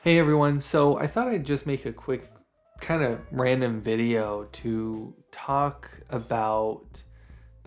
Hey everyone, so I thought I'd just make a quick kind of random video to talk about,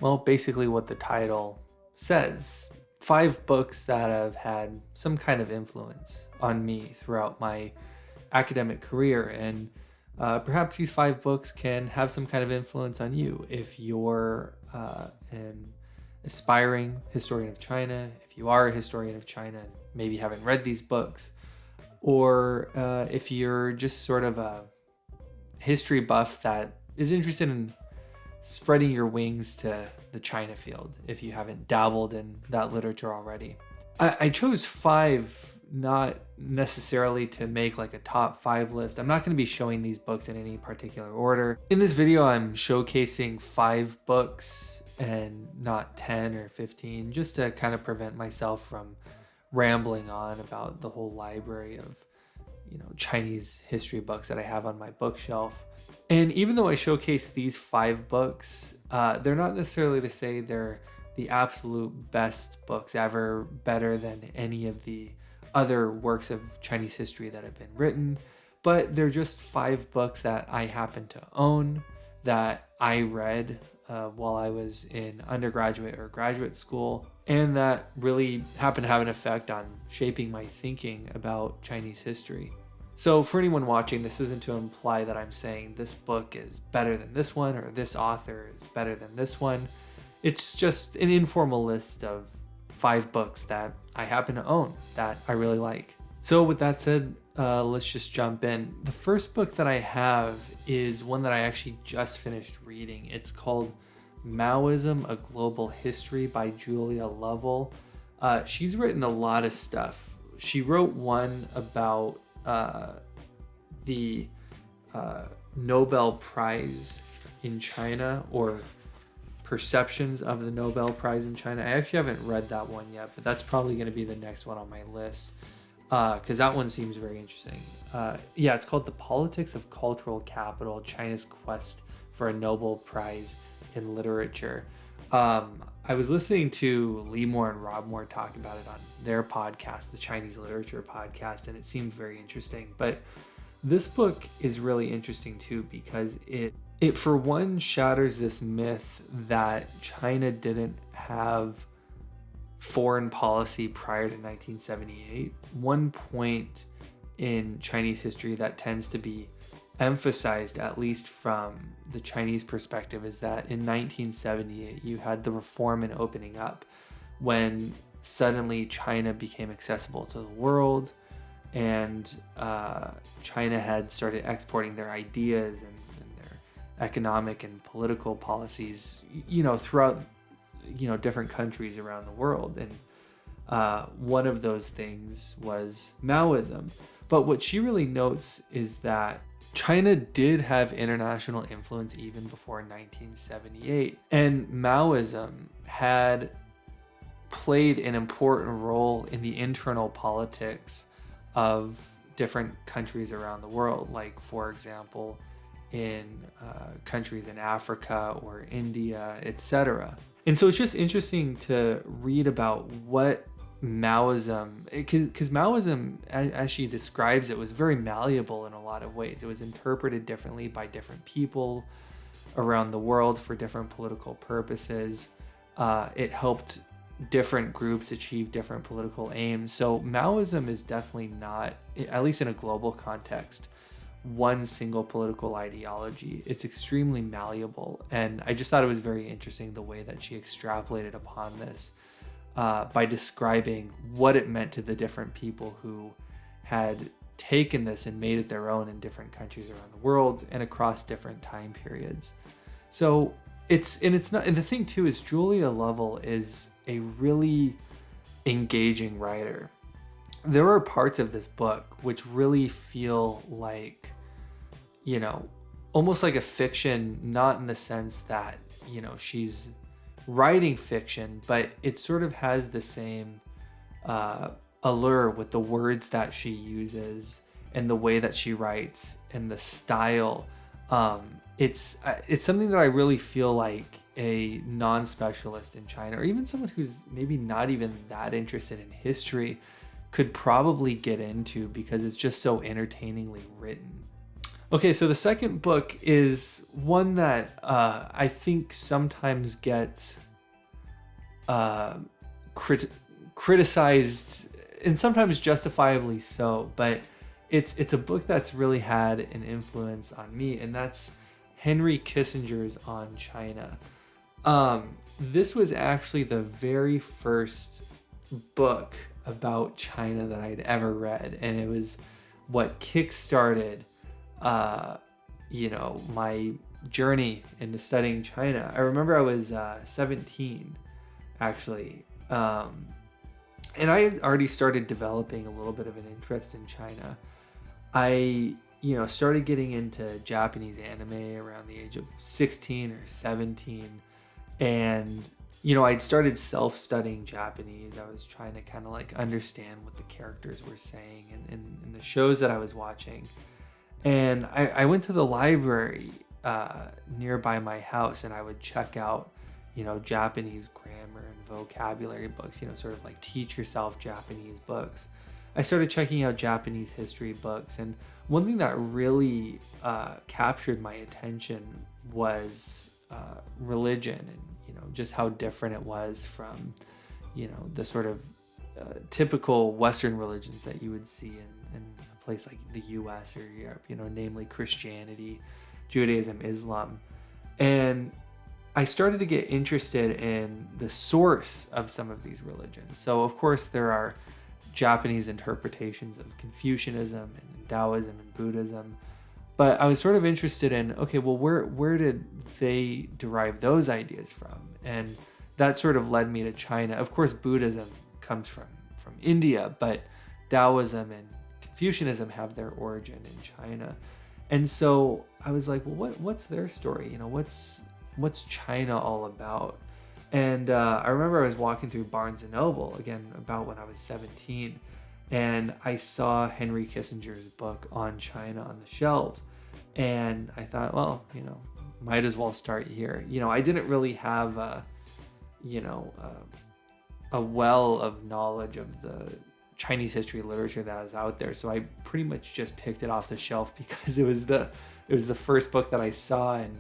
well, basically what the title says. 5 books that have had some kind of influence on me throughout my academic career. And perhaps these 5 books can have some kind of influence on you if you're an aspiring historian of China, if you are a historian of China and maybe haven't read these books, or if you're just sort of a history buff that is interested in spreading your wings to the China field, if you haven't dabbled in that literature already. I chose 5 not necessarily to make like a top 5 list. I'm not going to be showing these books in any particular order. In this video, I'm showcasing 5 books and not 10 or 15, just to kind of prevent myself from rambling on about the whole library of Chinese history books that I have on my bookshelf. And even though I showcase these 5 books, they're not necessarily to say they're the absolute best books ever, better than any of the other works of Chinese history that have been written, but they're just 5 books that I happen to own, that I read while I was in undergraduate or graduate school, and that really happened to have an effect on shaping my thinking about Chinese history. So for anyone watching, this isn't to imply that I'm saying this book is better than this one or this author is better than this one. It's just an informal list of 5 books that I happen to own that I really like. So with that said, let's just jump in. The first book that I have is one that I actually just finished reading. It's called Maoism, A Global History by Julia Lovell. She's written a lot of stuff. She wrote one about the Nobel Prize in China, or perceptions of the Nobel Prize in China. I actually haven't read that one yet, but that's probably going to be the next one on my list, because that one seems very interesting. It's called The Politics of Cultural Capital, China's Quest for a Nobel Prize in Literature. I was listening to Lee Moore and Rob Moore talk about it on their podcast, the Chinese Literature Podcast, and it seemed very interesting. But this book is really interesting too, because it for one shatters this myth that China didn't have foreign policy prior to 1978. One point in Chinese history that tends to be emphasized, at least from the Chinese perspective, is that in 1978 you had the reform and opening up, when suddenly China became accessible to the world, and China had started exporting their ideas and their economic and political policies, throughout different countries around the world. And one of those things was Maoism. But what she really notes is that China did have international influence even before 1978, and Maoism had played an important role in the internal politics of different countries around the world, like, for example, in countries in Africa or India, etc. And so it's just interesting to read about what Maoism, because Maoism, as she describes it, was very malleable in a lot of ways. It was interpreted differently by different people around the world for different political purposes. It helped different groups achieve different political aims. So Maoism is definitely not, at least in a global context, one single political ideology. It's extremely malleable, and I just thought it was very interesting the way that she extrapolated upon this, by describing what it meant to the different people who had taken this and made it their own in different countries around the world and across different time periods. So it's not, and the thing too is Julia Lovell is a really engaging writer. There are parts of this book which really feel like, almost like a fiction, not in the sense that, she's writing fiction, but it sort of has the same allure with the words that she uses and the way that she writes and the style. It's something that I really feel like a non-specialist in China, or even someone who's maybe not even that interested in history, could probably get into because it's just so entertainingly written. Okay, so the second book is one that I think sometimes gets criticized, and sometimes justifiably so, but it's a book that's really had an influence on me, and that's Henry Kissinger's On China. This was actually the very first book about China that I'd ever read, and it was what kickstarted my journey into studying China. I remember I was 17 actually, and I had already started developing a little bit of an interest in China. I started getting into Japanese anime around the age of 16 or 17, and I'd started self-studying Japanese. I was trying to kind of like understand what the characters were saying in the shows that I was watching. And I went to the library nearby my house, and I would check out, Japanese grammar and vocabulary books, sort of like teach yourself Japanese books. I started checking out Japanese history books, and one thing that really captured my attention was religion, and just how different it was from the sort of typical Western religions that you would see in a place like the US or Europe, namely Christianity, Judaism, Islam. And I started to get interested in the source of some of these religions. So of course there are Japanese interpretations of Confucianism and Taoism and Buddhism, but I was sort of interested in, okay, well, where did they derive those ideas from? And that sort of led me to China. Of course, Buddhism comes from India, but Taoism and Confucianism have their origin in China. And so I was like, well, what's their story? What's China all about? And I remember I was walking through Barnes & Noble, again, about when I was 17, and I saw Henry Kissinger's book On China on the shelf. And I thought, well, might as well start here. I didn't really have a well of knowledge of the Chinese history literature that was out there. So I pretty much just picked it off the shelf because it was the first book that I saw, and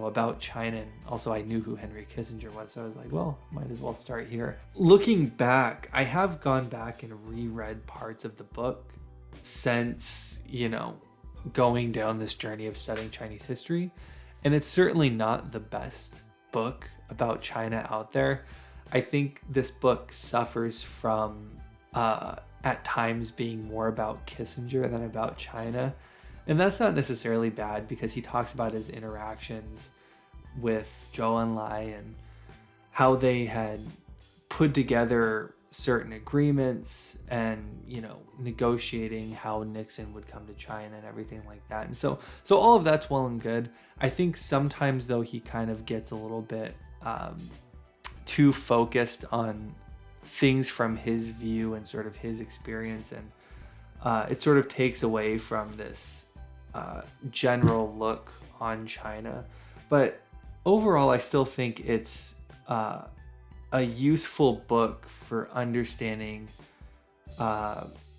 about China, and also I knew who Henry Kissinger was. So I was like, well, might as well start here. Looking back, I have gone back and reread parts of the book since, going down this journey of studying Chinese history. And it's certainly not the best book about China out there. I think this book suffers from, at times, being more about Kissinger than about China. And that's not necessarily bad, because he talks about his interactions with Zhou Enlai and how they had put together certain agreements and, negotiating how Nixon would come to China and everything like that. And so all of that's well and good. I think sometimes, though, he kind of gets a little bit too focused on things from his view and sort of his experience, and it sort of takes away from this general look on China. But overall, I still think it's a useful book for understanding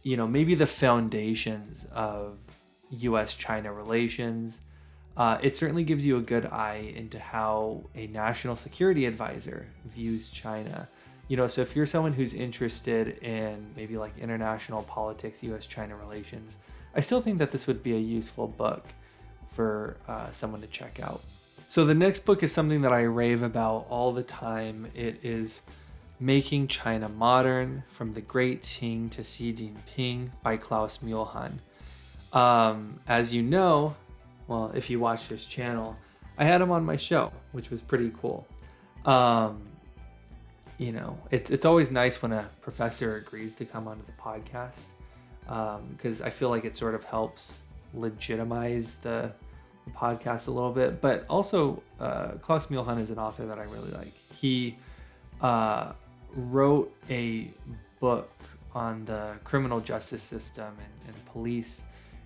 maybe the foundations of US-China relations. It certainly gives you a good eye into how a national security advisor views China. So if you're someone who's interested in maybe like international politics, US-China relations, I still think that this would be a useful book for someone to check out. So the next book is something that I rave about all the time. It is Making China Modern, From the Great Qing to Xi Jinping by Klaus Muhlhahn. As you know, well, if you watch this channel, I had him on my show, which was pretty cool. It's always nice when a professor agrees to come onto the podcast, because I feel like it sort of helps legitimize the podcast a little bit. But also, Klaus Muhlhahn is an author that I really like. He wrote a book on the criminal justice system and police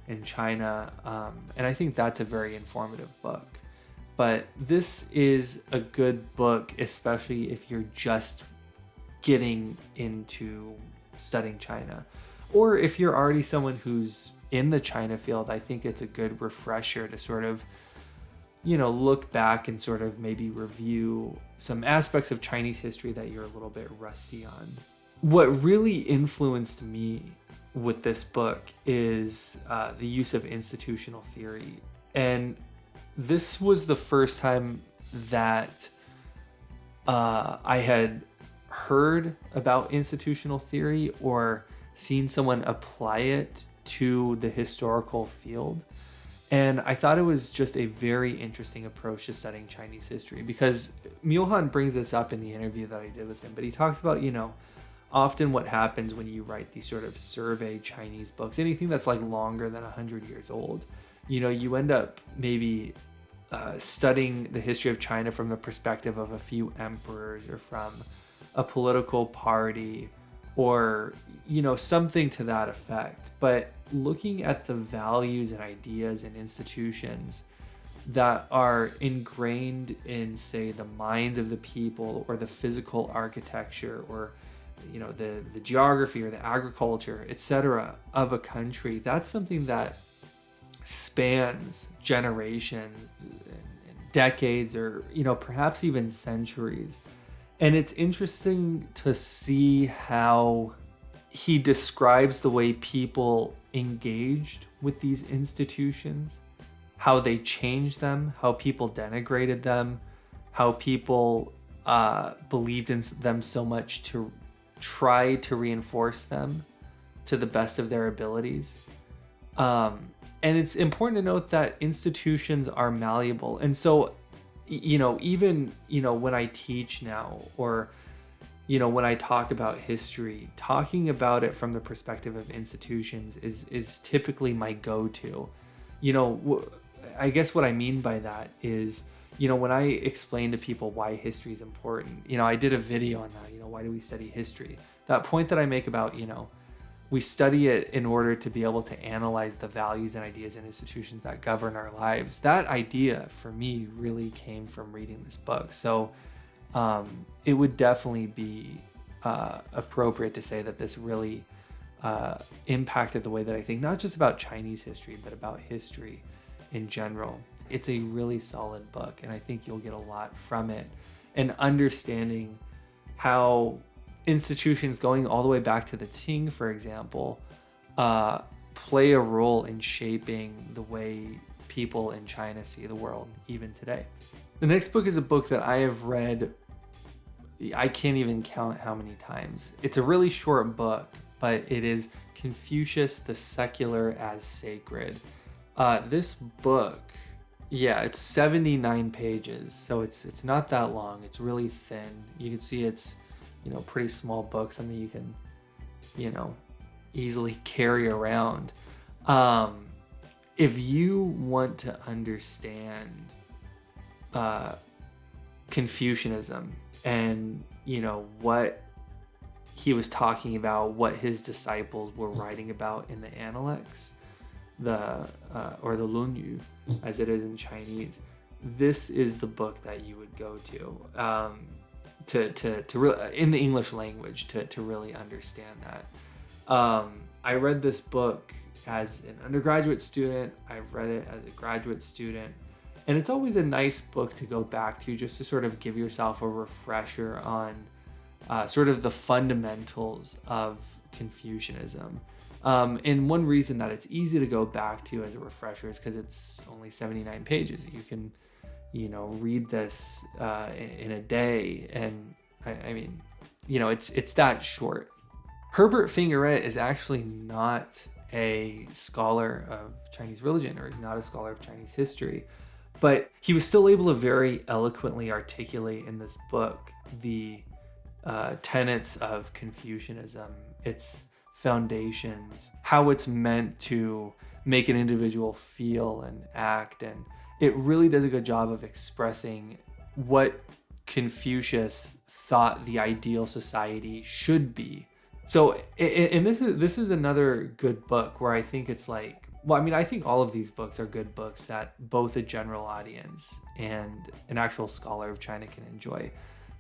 in China, and I think that's a very informative book. But this is a good book, especially if you're just getting into studying China. Or if you're already someone who's in the China field, I think it's a good refresher to sort of, look back and sort of maybe review some aspects of Chinese history that you're a little bit rusty on. What really influenced me with this book is the use of institutional theory. And this was the first time that I had heard about institutional theory or seen someone apply it to the historical field. And I thought it was just a very interesting approach to studying Chinese history, because Mulhan brings this up in the interview that I did with him, but he talks about, often what happens when you write these sort of survey Chinese books, anything that's like longer than 100 years old, you end up maybe studying the history of China from the perspective of a few emperors or from a political party or, something to that effect. But looking at the values and ideas and institutions that are ingrained in, say, the minds of the people or the physical architecture or, the geography or the agriculture, etc. of a country, that's something that spans generations and decades or, perhaps even centuries. And it's interesting to see how he describes the way people engaged with these institutions, how they changed them, how people denigrated them, how people believed in them so much to try to reinforce them to the best of their abilities. And it's important to note that institutions are malleable. And so, even, when I teach now or, when I talk about history, talking about it from the perspective of institutions is typically my go-to. I guess what I mean by that is, when I explain to people why history is important, I did a video on that, why do we study history? That point that I make about, we study it in order to be able to analyze the values and ideas and institutions that govern our lives. That idea for me really came from reading this book. So it would definitely be appropriate to say that this really impacted the way that I think, not just about Chinese history, but about history in general. It's a really solid book, and I think you'll get a lot from it. And understanding how institutions going all the way back to the Qing, for example, play a role in shaping the way people in China see the world, even today. The next book is a book that I have read, I can't even count how many times. It's a really short book, but it is Confucius, the Secular as Sacred. This book, it's 79 pages, so it's not that long. It's really thin. You can see it's, pretty small book, something you can, easily carry around. If you want to understand Confucianism and, what he was talking about, what his disciples were writing about in the Analects, or the Lunyu, as it is in Chinese, this is the book that you would go to in the English language to really understand that. I read this book as an undergraduate student. I've read it as a graduate student, and it's always a nice book to go back to just to sort of give yourself a refresher on sort of the fundamentals of Confucianism. And one reason that it's easy to go back to as a refresher is because it's only 79 pages. You can, read this in a day, and I mean, it's that short. Herbert Fingeret is actually not a scholar of Chinese religion, or is not a scholar of Chinese history, but he was still able to very eloquently articulate in this book the tenets of Confucianism, its foundations, how it's meant to make an individual feel and act, and it really does a good job of expressing what Confucius thought the ideal society should be. So, and this is another good book where I think it's like, I think all of these books are good books that both a general audience and an actual scholar of China can enjoy.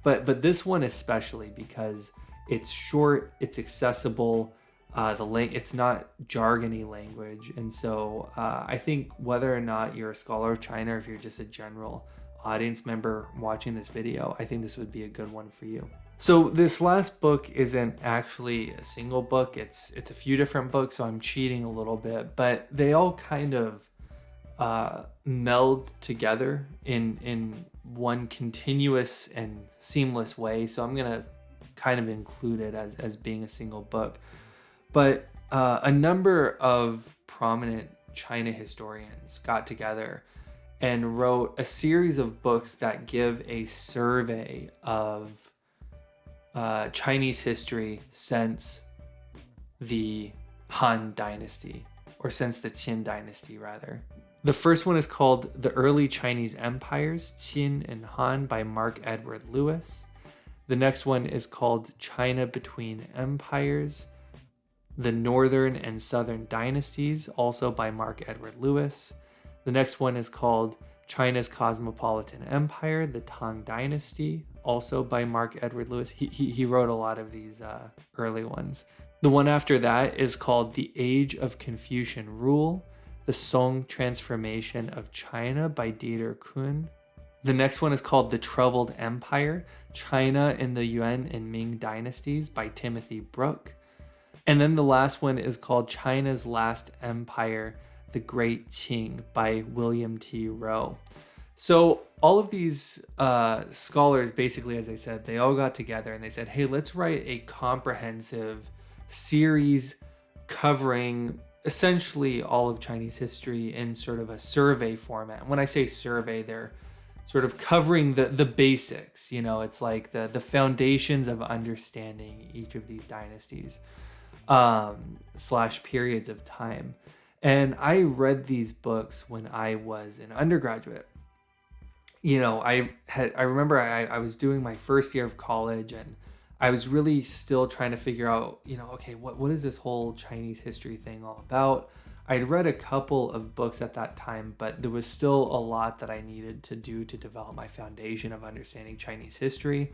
But this one especially, because It's short, it's accessible, it's not jargony language. And so I think whether or not you're a scholar of China, or if you're just a general audience member watching this video, I think this would be a good one for you. So this last book isn't actually a single book. It's a few different books, so I'm cheating a little bit, but they all kind of meld together in one continuous and seamless way. So I'm gonna kind of include it as being a single book. But a number of prominent China historians got together and wrote a series of books that give a survey of Chinese history since the Han Dynasty, or since the Qin Dynasty, rather. The first one is called The Early Chinese Empires, Qin and Han, by Mark Edward Lewis. The next one is called China Between Empires, The Northern and Southern Dynasties, also by Mark Edward Lewis. The next one is called China's Cosmopolitan Empire, the Tang Dynasty, also by Mark Edward Lewis. He wrote a lot of these early ones. The one after that is called The Age of Confucian Rule, the Song Transformation of China, by Dieter Kuhn. The next one is called The Troubled Empire, China in the Yuan and Ming Dynasties, by Timothy Brooke. And then the last one is called China's Last Empire, The Great Qing, by William T. Rowe. So all of these scholars, basically, as I said, they all got together and they said, hey, let's write a comprehensive series covering essentially all of Chinese history in sort of a survey format. And when I say survey, they're sort of covering the basics. You know, it's like the foundations of understanding each of these dynasties / periods of time. And I read these books when I was an undergraduate. You know, I remember I was doing my first year of college, and I was really still trying to figure out, you know, okay, what is this whole Chinese history thing all about? I'd read a couple of books at that time, but there was still a lot that I needed to do to develop my foundation of understanding Chinese history.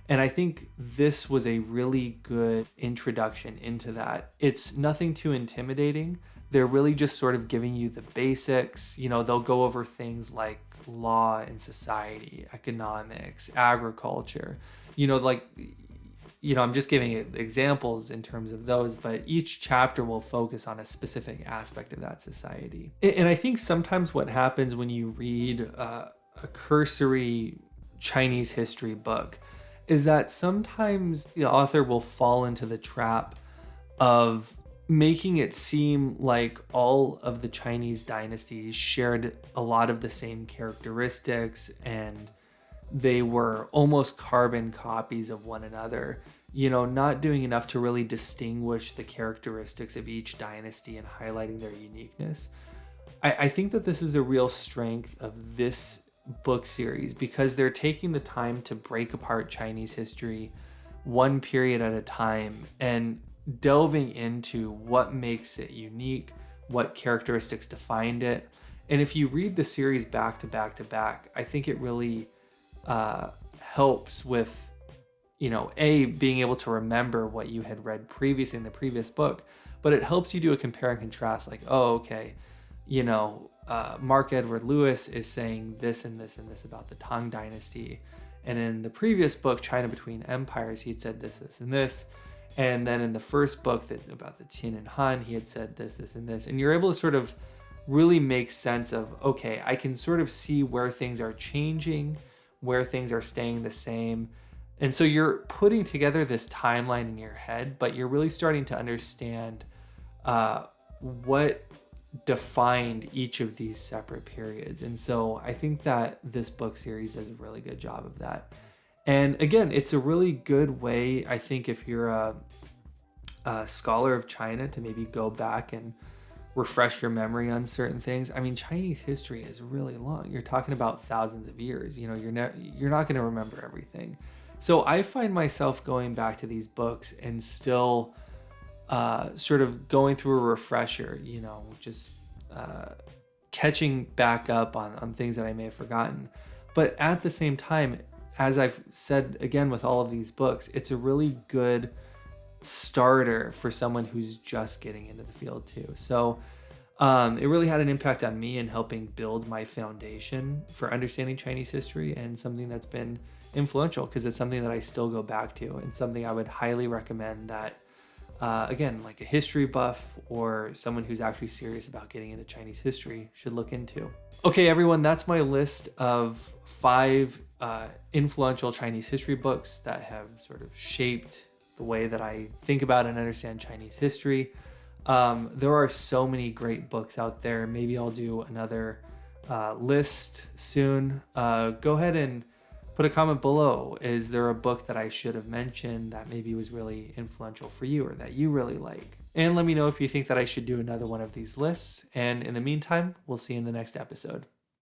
And I think this was a really good introduction into that. It's nothing too intimidating. They're really just sort of giving you the basics. You know, they'll go over things like law and society, economics, agriculture, you know, like, you know, I'm just giving examples in terms of those, but each chapter will focus on a specific aspect of that society. And I think sometimes what happens when you read a cursory Chinese history book is that sometimes the author will fall into the trap of making it seem like all of the Chinese dynasties shared a lot of the same characteristics and they were almost carbon copies of one another, you know, not doing enough to really distinguish the characteristics of each dynasty and highlighting their uniqueness. I think that this is a real strength of this book series because they're taking the time to break apart Chinese history one period at a time and delving into what makes it unique, what characteristics defined it. And if you read the series back to back to back, I think it really helps with, you know, being able to remember what you had read previously in the previous book, but it helps you do a compare and contrast, like, oh, okay, you know, Mark Edward Lewis is saying this and this and this about the Tang Dynasty. And in the previous book, China Between Empires, he had said this, this, and this. And then in the first book about the Qin and Han, he had said this, this, and this. And you're able to sort of really make sense of, okay, I can sort of see where things are changing, where things are staying the same. And so you're putting together this timeline in your head, but you're really starting to understand what defined each of these separate periods. And so I think that this book series does a really good job of that. And again, it's a really good way, I think, if you're a scholar of China, to maybe go back and refresh your memory on certain things. I mean, Chinese history is really long. You're talking about thousands of years. You know, you're not going to remember everything. So I find myself going back to these books and still sort of going through a refresher, you know, just catching back up on things that I may have forgotten. But at the same time, as I've said again with all of these books, it's a really good starter for someone who's just getting into the field too. So it really had an impact on me in helping build my foundation for understanding Chinese history, and something that's been influential because it's something that I still go back to, and something I would highly recommend that, again, like a history buff or someone who's actually serious about getting into Chinese history should look into. Okay, everyone, that's my list of 5 influential Chinese history books that have sort of shaped the way that I think about and understand Chinese history. There are so many great books out there. Maybe I'll do another list soon. Go ahead and put a comment below. Is there a book that I should have mentioned that maybe was really influential for you or that you really like? And let me know if you think that I should do another one of these lists. And in the meantime, we'll see you in the next episode.